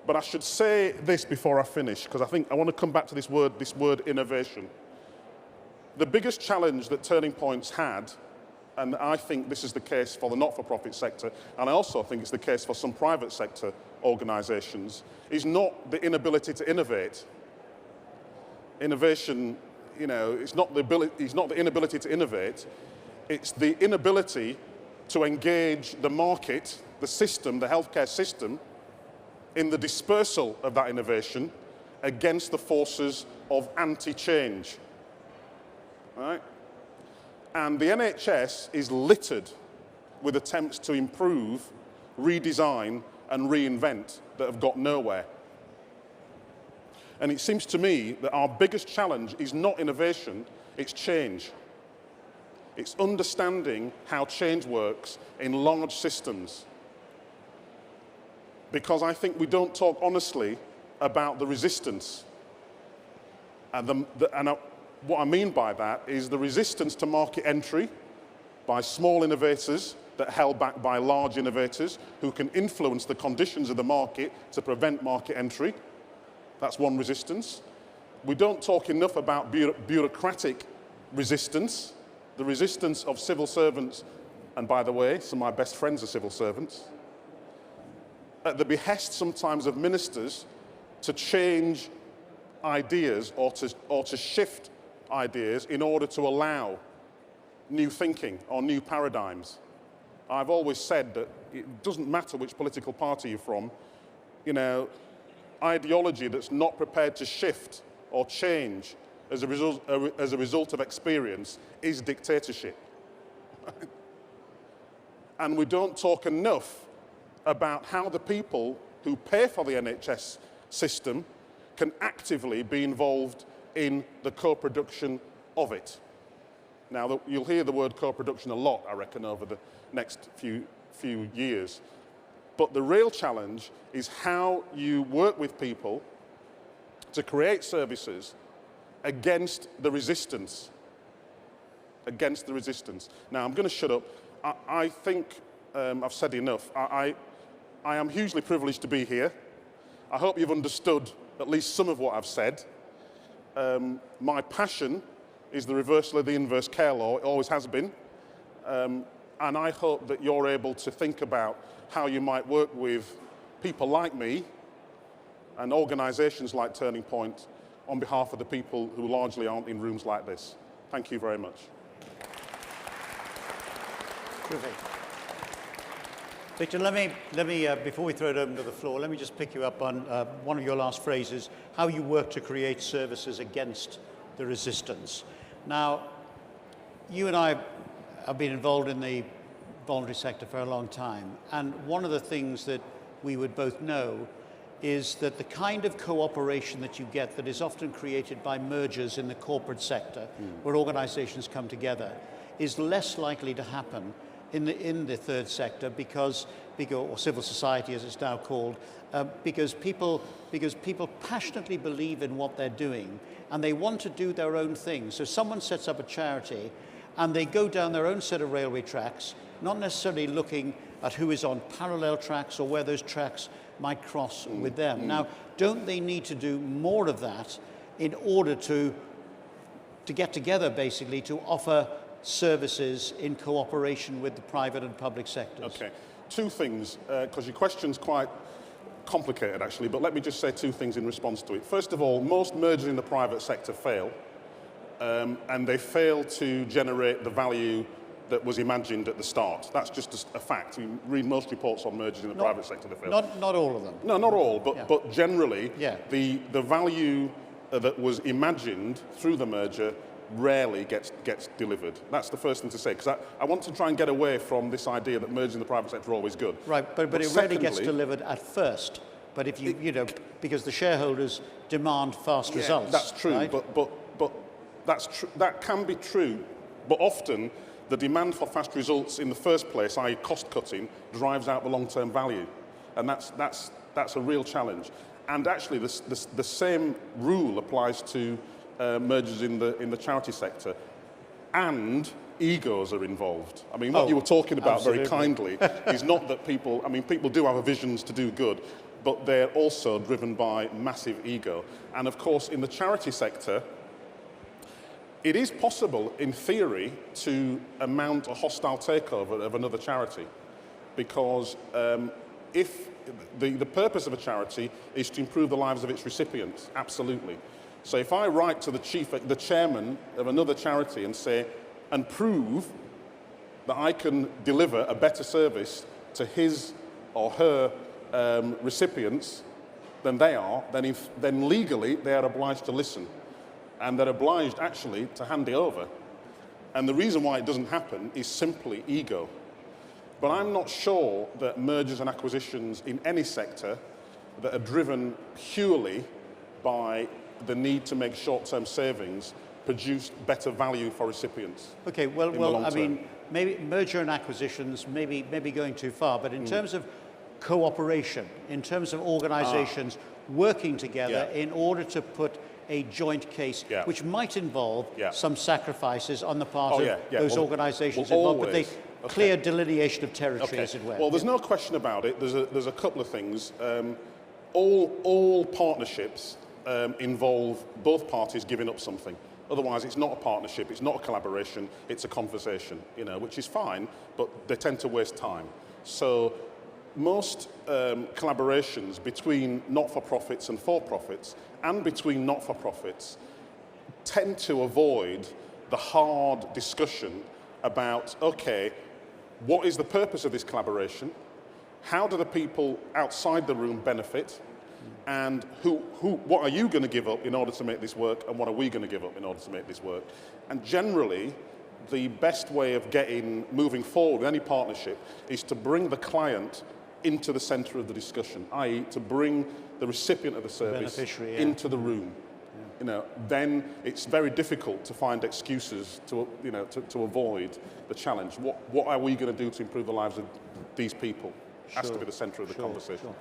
But I should say this before I finish, because I think I want to come back to this word innovation. The biggest challenge that Turning Point's had, and I think this is the case for the not-for-profit sector, and I also think it's the case for some private sector organisations, is not the inability to innovate. Innovation, it's not the inability to innovate, it's the inability to engage the market, the system, the healthcare system, in the dispersal of that innovation against the forces of anti-change. Right? And the NHS is littered with attempts to improve, redesign, and reinvent that have got nowhere. And it seems to me that our biggest challenge is not innovation, it's change. It's understanding how change works in large systems. Because I think we don't talk honestly about the resistance. And what I mean by that is the resistance to market entry by small innovators that are held back by large innovators who can influence the conditions of the market to prevent market entry. That's one resistance. We don't talk enough about bureaucratic resistance, the resistance of civil servants, and by the way, some of my best friends are civil servants, at the behest sometimes of ministers to change ideas or to shift ideas in order to allow new thinking or new paradigms. I've always said that it doesn't matter which political party you're from, ideology that's not prepared to shift or change as a result of experience is dictatorship. And we don't talk enough about how the people who pay for the NHS system can actively be involved in the co-production of it. Now, you'll hear the word co-production a lot, I reckon, over the next few years. But the real challenge is how you work with people to create services against the resistance. Against the resistance. Now, I'm going to shut up. I think I've said enough. I am hugely privileged to be here. I hope you've understood at least some of what I've said. My passion is the reversal of the inverse care law. It always has been. And I hope that you're able to think about how you might work with people like me and organisations like Turning Point on behalf of the people who largely aren't in rooms like this. Thank you very much. Terrific. Victor, let me before we throw it open to the floor, let me just pick you up on one of your last phrases, how you work to create services against the resistance. Now, you and I have been involved in the voluntary sector for a long time, and one of the things that we would both know is that the kind of cooperation that you get that is often created by mergers in the corporate sector, where organizations come together, is less likely to happen in the third sector or civil society as it's now called, because people passionately believe in what they're doing and they want to do their own thing. So someone sets up a charity and they go down their own set of railway tracks, not necessarily looking at who is on parallel tracks or where those tracks might cross with them. Now, don't they need to do more of that in order to get together, basically, to offer services in cooperation with the private and public sectors? Okay, two things, because your question's quite complicated, actually, but let me just say two things in response to it. First of all, most mergers in the private sector fail, and they fail to generate the value that was imagined at the start. That's just a fact. You read most reports on mergers in the private sector, they fail. Not all of them. No, not all, but generally, the value that was imagined through the merger rarely gets delivered. That's the first thing to say, because I want to try and get away from this idea that mergers in the private sector are always good. Right, but it rarely gets delivered at first. But if because the shareholders demand fast results. That's true, right? but that can be true, but often the demand for fast results in the first place, i.e. cost cutting, drives out the long-term value. And that's a real challenge. And actually the same rule applies to mergers in the charity sector, and egos are involved. I mean, what you were talking about very kindly is not that people do have visions to do good, but they're also driven by massive ego. And of course, in the charity sector, it is possible, in theory, to mount a hostile takeover of another charity, because if the purpose of a charity is to improve the lives of its recipients, absolutely. So if I write to the chairman of another charity and say, and prove that I can deliver a better service to his or her recipients than they are, then legally they are obliged to listen. And they're obliged actually to hand it over. And the reason why it doesn't happen is simply ego. But I'm not sure that mergers and acquisitions in any sector that are driven purely by the need to make short-term savings produce better value for recipients. Okay, well, I mean, maybe merger and acquisitions, maybe going too far, but in terms of cooperation, in terms of organizations working together in order to put a joint case, which might involve some sacrifices on the part of those organizations involved, but they clear delineation of territory, as it were. Well, there's no question about it. There's a couple of things. All partnerships involve both parties giving up something. Otherwise, it's not a partnership, it's not a collaboration, it's a conversation, which is fine, but they tend to waste time. So most collaborations between not-for-profits and for-profits, and between not-for-profits, tend to avoid the hard discussion about, okay, what is the purpose of this collaboration? How do the people outside the room benefit? And what are you going to give up in order to make this work, and what are we going to give up in order to make this work? And generally, the best way of moving forward with any partnership is to bring the client into the center of the discussion, i.e. to bring the recipient of the service into the room. Then it's very difficult to find excuses to avoid the challenge. What are we going to do to improve the lives of these people? Has to be the center of the conversation. Sure.